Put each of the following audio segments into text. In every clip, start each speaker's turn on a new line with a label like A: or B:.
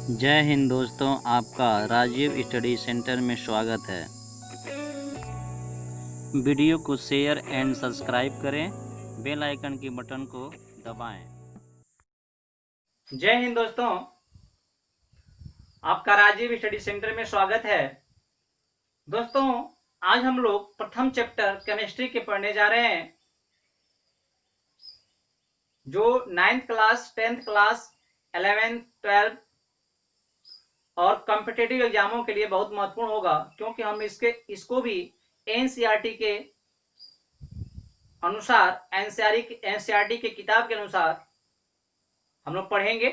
A: जय हिंद दोस्तों, आपका राजीव स्टडी सेंटर में स्वागत है। वीडियो को शेयर एंड सब्सक्राइब करें, बेल आइकन की बटन को दबाएं।
B: जय हिंद दोस्तों, आपका राजीव स्टडी सेंटर में स्वागत है। दोस्तों, आज हम लोग प्रथम चैप्टर केमिस्ट्री के पढ़ने जा रहे हैं, जो 9th class, 10th class, 11th, 12th और कॉम्पिटिटिव एग्जामों के लिए बहुत महत्वपूर्ण होगा, क्योंकि हम इसको भी एनसीईआरटी के अनुसार, एनसीईआरटी के किताब के अनुसार हम लोग पढ़ेंगे।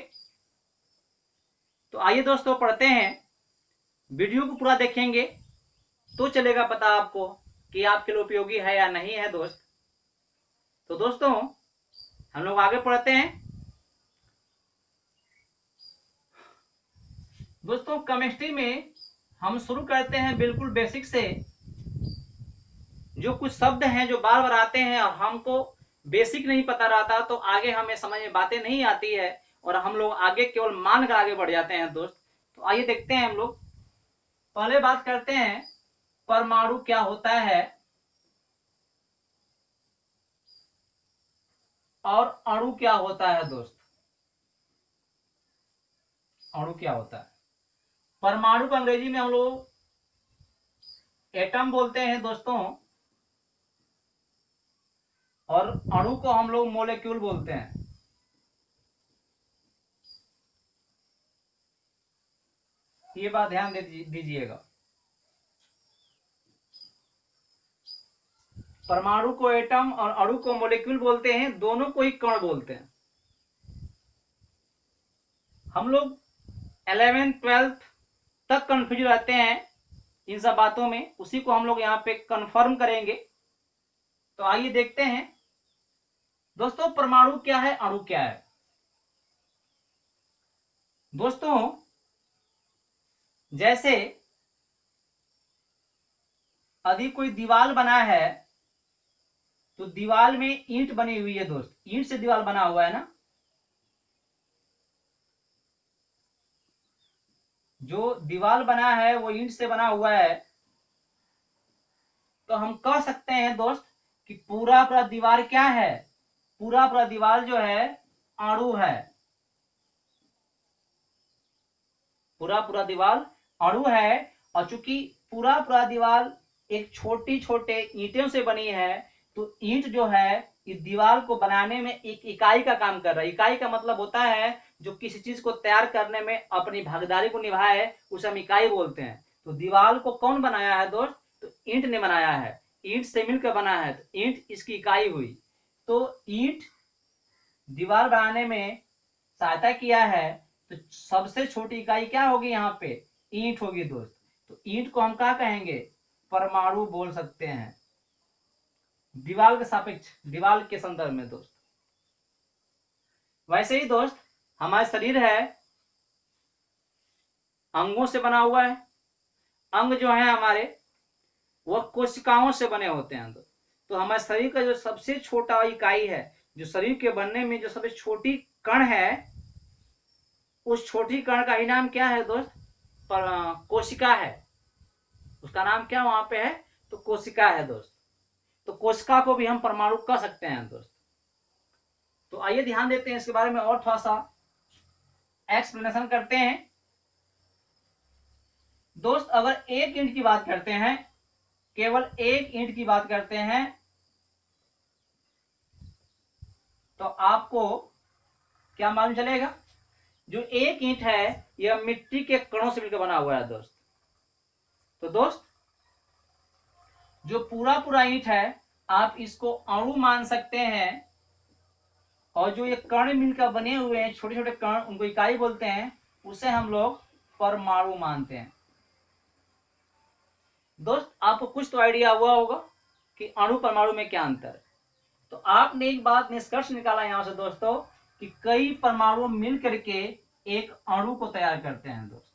B: तो आइए दोस्तों पढ़ते हैं। वीडियो को पूरा देखेंगे तो चलेगा पता आपको कि आपके लिए उपयोगी है या नहीं है दोस्त। तो दोस्तों हम लोग आगे पढ़ते हैं। दोस्तों, केमिस्ट्री में हम शुरू करते हैं बिल्कुल बेसिक से। जो कुछ शब्द हैं जो बार बार आते हैं और हमको बेसिक नहीं पता रहता, तो आगे हमें समझ में बातें नहीं आती है और हम लोग आगे केवल मान कर आगे बढ़ जाते हैं दोस्त। तो आइए देखते हैं हम लोग। पहले बात करते हैं परमाणु क्या होता है और अणु क्या होता है दोस्त। अणु क्या होता है? परमाणु को अंग्रेजी में हम लोग एटम बोलते हैं दोस्तों, और अणु को हम लोग मोलेक्यूल बोलते हैं। ये बात ध्यान दीजिएगा। परमाणु को एटम और अणु को मोलेक्यूल बोलते हैं, दोनों को ही कण बोलते हैं। हम लोग 11th 12th तक कंफ्यूज रहते हैं इन सब बातों में, उसी को हम लोग यहाँ पे कंफर्म करेंगे। तो आइए देखते हैं दोस्तों, परमाणु क्या है, अणु क्या है। दोस्तों, जैसे यदि कोई दीवार बना है तो दीवार में ईंट बनी हुई है दोस्त, ईंट से दीवार बना हुआ है ना। जो दीवार बना है वो ईंट से बना हुआ है, तो हम कह सकते हैं दोस्त कि पूरा पूरा दीवार क्या है, पूरा पूरा दीवार जो है अणु है। पूरा पूरा दीवार अणु है, और चूंकि पूरा पूरा दीवार एक छोटी छोटे ईंटों से बनी है, तो ईंट जो है इस दीवार को बनाने में एक इकाई का काम कर रहा है। इकाई का मतलब होता है जो किसी चीज को तैयार करने में अपनी भागीदारी को निभाए, उसे हम इकाई बोलते हैं। तो दीवार को कौन बनाया है दोस्त? तो ईंट ने बनाया है, ईंट से मिलकर बना है, तो ईंट इसकी इकाई हुई। तो ईंट दीवार बनाने में सहायता किया है, तो सबसे छोटी इकाई क्या होगी यहाँ पे? ईंट होगी दोस्त। तो ईंट को हम क्या कहेंगे? परमाणु बोल सकते हैं, दीवार के सापेक्ष, दीवार के संदर्भ में दोस्त। वैसे ही दोस्त हमारा शरीर है, अंगों से बना हुआ है। अंग जो है हमारे वह कोशिकाओं से बने होते हैं। तो हमारे शरीर का जो सबसे छोटा इकाई है, जो शरीर के बनने में जो सबसे छोटी कण है, उस छोटी कण का ही नाम क्या है दोस्त? कोशिका है। उसका नाम क्या वहां पे है? तो कोशिका है दोस्त। तो कोशिका को भी हम परमाणु कह सकते हैं दोस्त। तो आइए ध्यान देते हैं इसके बारे में और थोड़ा सा एक्सप्लेनेशन करते हैं दोस्त। अगर एक ईंट की बात करते हैं, केवल एक ईंट की बात करते हैं, तो आपको क्या मालूम चलेगा? जो एक ईंट है यह मिट्टी के कणों से मिलकर बना हुआ है दोस्त। तो दोस्त जो पूरा पूरा ईंट है आप इसको अणु मान सकते हैं, और जो ये कण मिलकर बने हुए हैं छोटे छोटे कण, उनको इकाई बोलते हैं, उसे हम लोग परमाणु मानते हैं दोस्त। आपको कुछ तो आइडिया हुआ होगा कि अणु परमाणु में क्या अंतर है। तो आपने एक बात निष्कर्ष निकाला यहां से दोस्तों कि कई परमाणु मिल करके एक अणु को तैयार करते हैं दोस्त।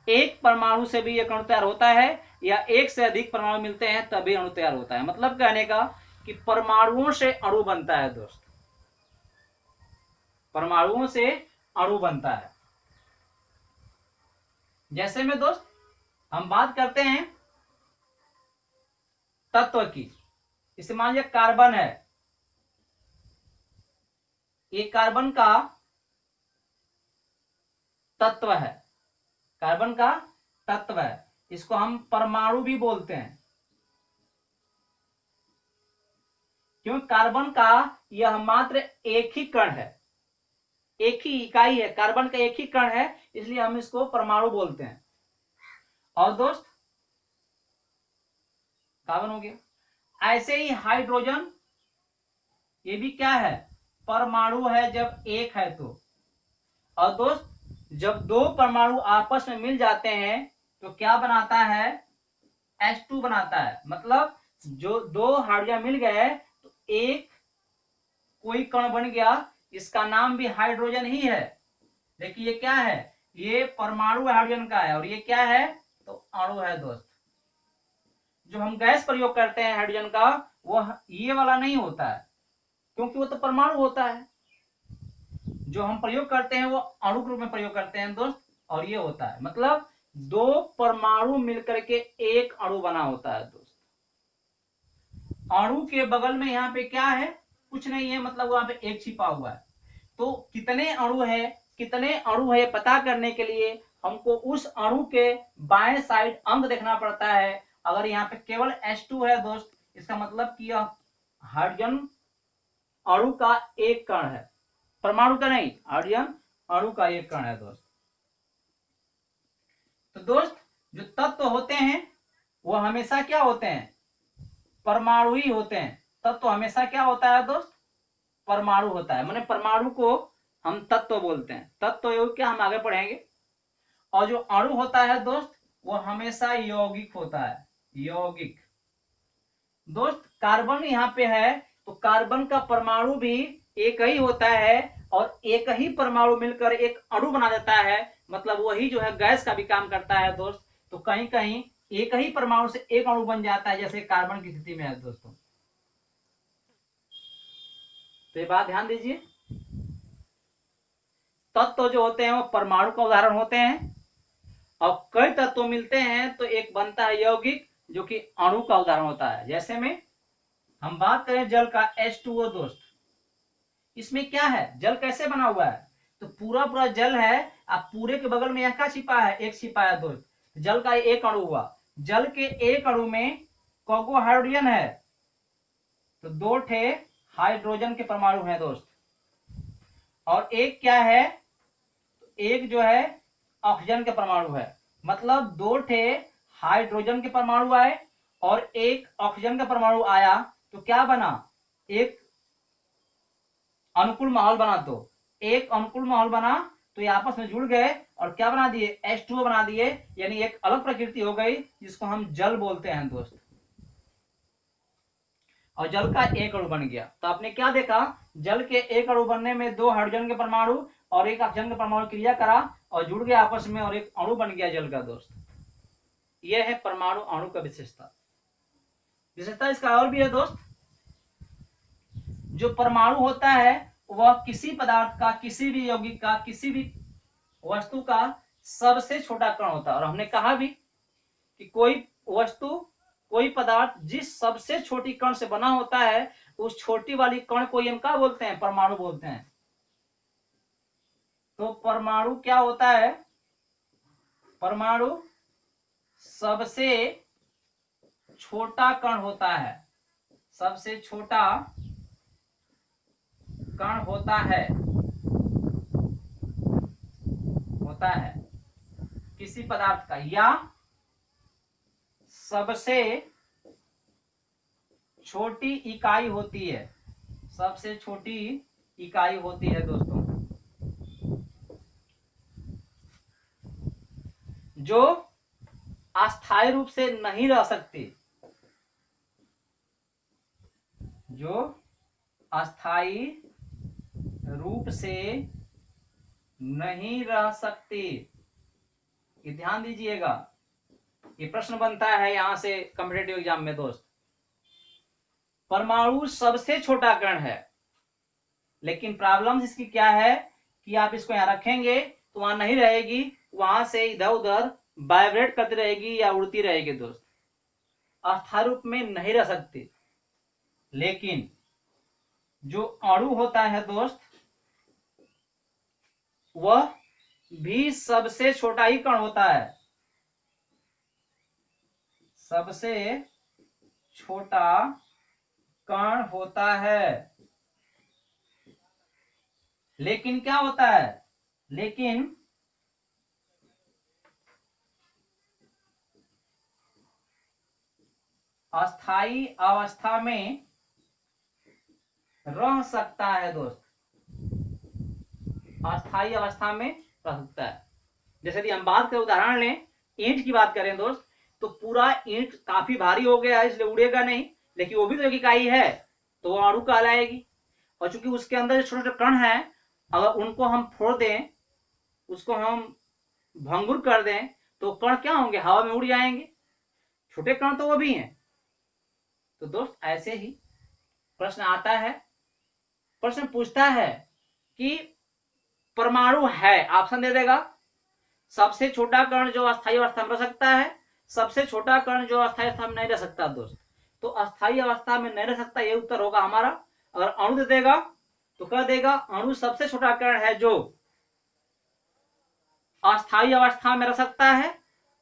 B: एक परमाणु से भी एक अणु तैयार होता है, या एक से अधिक परमाणु मिलते हैं तभी अणु तैयार होता है। मतलब कहने का कि परमाणुओं से अणु बनता है दोस्त। परमाणुओं से अणु बनता है। जैसे में दोस्त हम बात करते हैं तत्व की, इसे मान लीजिए कार्बन है, ये कार्बन का तत्व है, कार्बन का तत्व है, इसको हम परमाणु भी बोलते हैं। क्योंकि कार्बन का यह मात्र एक ही कण है, एक ही इकाई है, कार्बन का एक ही कण है, इसलिए हम इसको परमाणु बोलते हैं। और दोस्त कार्बन हो गया। ऐसे ही हाइड्रोजन, ये भी क्या है, परमाणु है जब एक है तो। और दोस्त जब दो परमाणु आपस में मिल जाते हैं तो क्या बनाता है, H2 बनाता है। मतलब जो दो हाइड्रोजन मिल गए तो एक कोई कण बन गया, इसका नाम भी हाइड्रोजन ही है, लेकिन ये क्या है, ये परमाणु हाइड्रोजन का है, और ये क्या है, तो अणु है दोस्त। जो हम गैस प्रयोग करते हैं हाइड्रोजन का, वह ये वाला नहीं होता है, क्योंकि वो तो परमाणु होता है। जो हम प्रयोग करते हैं वो अणु के रूप में प्रयोग करते हैं दोस्त, और ये होता है, मतलब दो परमाणु मिलकर के एक अणु बना होता है दोस्त। अणु के बगल में यहाँ पे क्या है, कुछ नहीं है, मतलब वहां पे एक छिपा हुआ है। तो कितने अणु है, कितने अणु है पता करने के लिए हमको उस अणु के बाएं साइड अंक देखना पड़ता है। अगर यहाँ पे केवल H2 है दोस्त, इसका मतलब कि यह हाइड्रोजन अणु का एक कण है, परमाणु का नहीं, हाइड्रोजन अणु का एक कण है दोस्त। तो दोस्त जो तत्व होते हैं वो हमेशा क्या होते हैं, परमाणु ही होते हैं। तत्व हमेशा क्या होता है दोस्त, परमाणु होता है। माने परमाणु को हम तत्व बोलते हैं। तत्व यौगिक क्या हम आगे पढ़ेंगे। और जो अणु होता है दोस्त वो हमेशा यौगिक होता है, यौगिक। दोस्त कार्बन यहाँ पे है तो कार्बन का परमाणु भी एक ही होता है, और एक ही परमाणु मिलकर एक अणु बना देता है, मतलब वही जो है गैस का भी काम करता है दोस्त। तो कहीं कहीं एक ही परमाणु से एक अणु बन जाता है, जैसे कार्बन की स्थिति में है दोस्तों। तो ये बात ध्यान दीजिए, तत्व जो होते हैं वो परमाणु का उदाहरण होते हैं, और कई तत्व मिलते हैं तो एक बनता है यौगिक, जो कि अणु का उदाहरण होता है। जैसे में हम बात करें जल का H2O दोस्त, इसमें क्या है, जल कैसे बना हुआ है, तो पूरा पूरा जल है। अब पूरे के बगल में यह क्या छिपा है, एक छिपा है दोस्त, जल का एक अणु हुआ। जल के एक अणु में कौगो हाइड्रोजन है, तो दो ठे हाइड्रोजन के परमाणु हैं दोस्त। और एक क्या है, एक जो है ऑक्सीजन के परमाणु है। मतलब दो ठे हाइड्रोजन के परमाणु आए और एक ऑक्सीजन का परमाणु आया, तो क्या बना, एक अनुकूल माहौल बना। तो एक अनुकूल माहौल बना तो ये आपस में जुड़ गए और क्या बना दिए, H2O बना दिए, यानी एक अलग प्रकृति हो गई जिसको हम जल बोलते हैं दोस्त। और जल का एक अणु बन गया। तो आपने क्या देखा, जल के एक अणु बनने में दो हाइड्रोजन के परमाणु और एक ऑक्सीजन का परमाणु क्रिया करा और जुड़ गया आपस में और एक अणु बन गया जल का दोस्त। यह है परमाणु अणु का विशेषता। विशेषता इसका और भी है दोस्त, जो परमाणु होता है वह किसी पदार्थ का, किसी भी यौगिक का, किसी भी वस्तु का सबसे छोटा कण होता है। और हमने कहा भी कि कोई वस्तु, कोई पदार्थ जिस सबसे छोटी कण से बना होता है, उस छोटी वाली कण को हम क्या बोलते हैं, परमाणु बोलते हैं। तो परमाणु क्या होता है, परमाणु सबसे छोटा कण होता है, सबसे छोटा कण होता है किसी पदार्थ का, या सबसे छोटी इकाई होती है, सबसे छोटी इकाई होती है दोस्तों, जो अस्थायी रूप से नहीं रह सकती, जो अस्थायी रूप से नहीं रह सकती। ये ध्यान दीजिएगा, ये प्रश्न बनता है यहां से कॉम्पिटिटिव एग्जाम में दोस्त। परमाणु सबसे छोटा कण है, लेकिन प्रॉब्लम इसकी क्या है कि आप इसको यहाँ रखेंगे तो वहां नहीं रहेगी, वहां से इधर उधर वाइब्रेट करती रहेगी या उड़ती रहेगी दोस्त, अस्थायी रूप में नहीं रह सकती। लेकिन जो अणु होता है दोस्त, वह भी सबसे छोटा ही कण होता है, सबसे छोटा कण होता है। लेकिन क्या होता है, लेकिन अस्थाई अवस्था में रह सकता है दोस्त, अस्थाई अवस्था में रह सकता है। जैसे कि हम बात करें, उदाहरण लें, ईंट की बात करें दोस्त, तो पूरा ईंट काफी भारी हो गया है इसलिए उड़ेगा नहीं, लेकिन वो भी तो एक इकाई है, तो वो अणु कहलाएगी। और चूंकि उसके अंदर जो छोटे छोटे कण हैं, अगर उनको हम फोड़ दें, उसको हम भंगुर कर दें, तो कण क्या होंगे, हवा में उड़ जाएंगे। छोटे कण तो वो भी हैं। तो दोस्त ऐसे ही प्रश्न आता है, प्रश्न पूछता है कि परमाणु है, ऑप्शन दे देगा, सबसे छोटा कण जो अस्थायी अवस्था में रह सकता है, सबसे छोटा कण जो अस्थायी अवस्था में नहीं रह सकता दोस्त। तो अस्थायी अवस्था में नहीं रह सकता, ये उत्तर होगा हमारा। अगर अणु दे देगा तो कह देगा अणु सबसे छोटा कण है जो अस्थायी अवस्था में रह सकता है,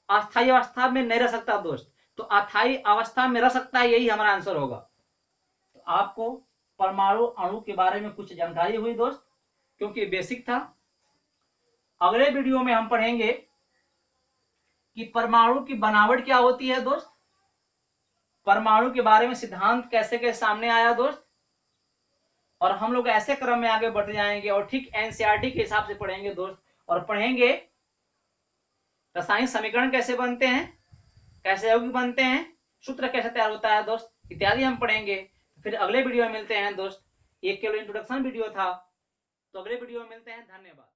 B: अस्थायी अवस्था में नहीं रह सकता दोस्त। तो अस्थायी अवस्था में रह सकता है, यही हमारा आंसर होगा। तो आपको परमाणु अणु के बारे में कुछ जानकारी हुई दोस्त, क्योंकि बेसिक था। अगले वीडियो में हम पढ़ेंगे कि परमाणु की बनावट क्या होती है दोस्त, परमाणु के बारे में सिद्धांत कैसे कैसे सामने आया दोस्त, और हम लोग ऐसे क्रम में आगे बढ़ते जाएंगे और ठीक एनसीईआरटी के हिसाब से पढ़ेंगे दोस्त। और पढ़ेंगे रासायनिक समीकरण कैसे बनते हैं, कैसे यौगिक बनते हैं, सूत्र कैसे तैयार होता है दोस्त, इत्यादि हम पढ़ेंगे। फिर अगले वीडियो में मिलते हैं दोस्त। ये केवल इंट्रोडक्शन वीडियो था, तो अगले वीडियो में मिलते हैं। धन्यवाद।